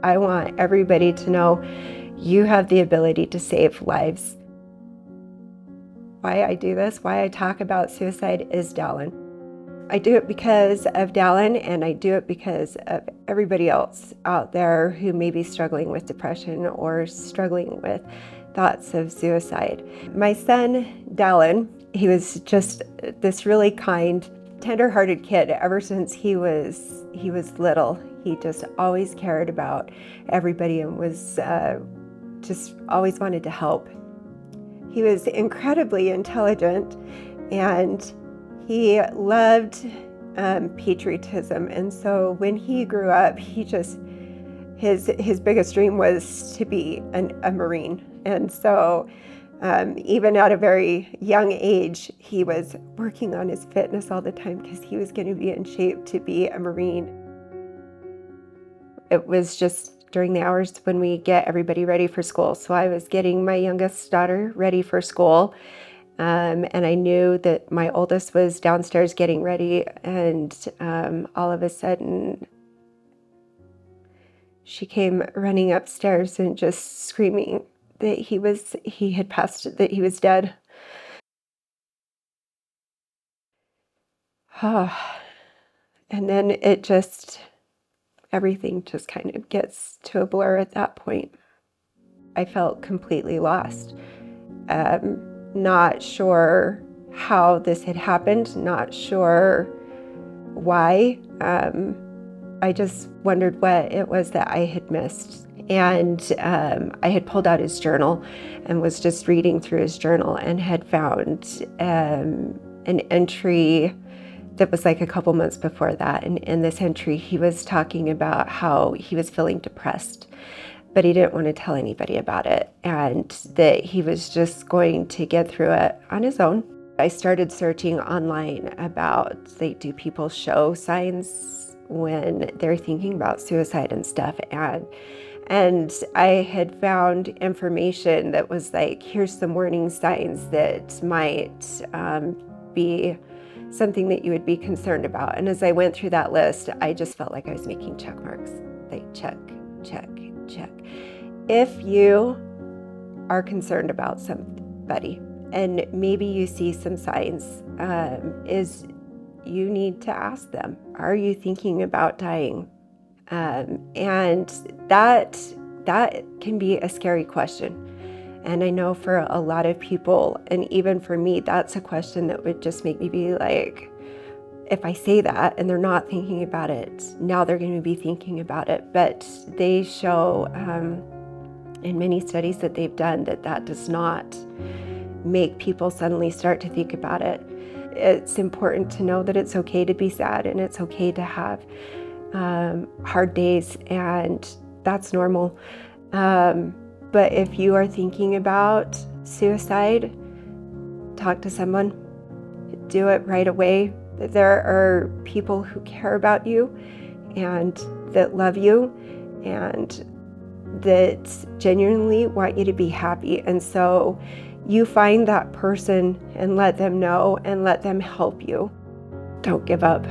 I want everybody to know you have the ability to save lives. Why I do this, why I talk about suicide is Dallin. I do it because of Dallin, and I do it because of everybody else out there who may be struggling with depression or struggling with thoughts of suicide. My son, Dallin, he was just this really kind, tender-hearted kid ever since he was little. He just always cared about everybody and was just always wanted to help. He was incredibly intelligent, and he loved patriotism. And so when he grew up, his biggest dream was to be a Marine. And so even at a very young age, he was working on his fitness all the time because he was going to be in shape to be a Marine. It was just during the hours when we get everybody ready for school. So I was getting my youngest daughter ready for school, and I knew that my oldest was downstairs getting ready, and all of a sudden she came running upstairs and just screaming that he had passed, that he was dead. And then everything just kind of gets to a blur at that point. I felt completely lost. Not sure how this had happened, not sure why. I just wondered what it was that I had missed. And I had pulled out his journal and was just reading through his journal and had found an entry that was like a couple months before that. And in this entry, he was talking about how he was feeling depressed, but he didn't want to tell anybody about it, and that he was just going to get through it on his own. I started searching online about, like, do people show signs when they're thinking about suicide and stuff? And I had found information that was like, here's some warning signs that might be something that you would be concerned about. And as I went through that list, I just felt like I was making check marks. Like, check, check, check. If you are concerned about somebody and maybe you see some signs, you need to ask them, are you thinking about dying? And that can be a scary question. And I know for a lot of people, and even for me, that's a question that would just make me be like, if I say that and they're not thinking about it, now they're going to be thinking about it. But they show in many studies that they've done that does not make people suddenly start to think about it. It's important to know that it's okay to be sad and it's okay to have hard days, and that's normal. But if you are thinking about suicide, talk to someone. Do it right away. There are people who care about you and that love you and that genuinely want you to be happy. And so you find that person and let them know and let them help you. Don't give up.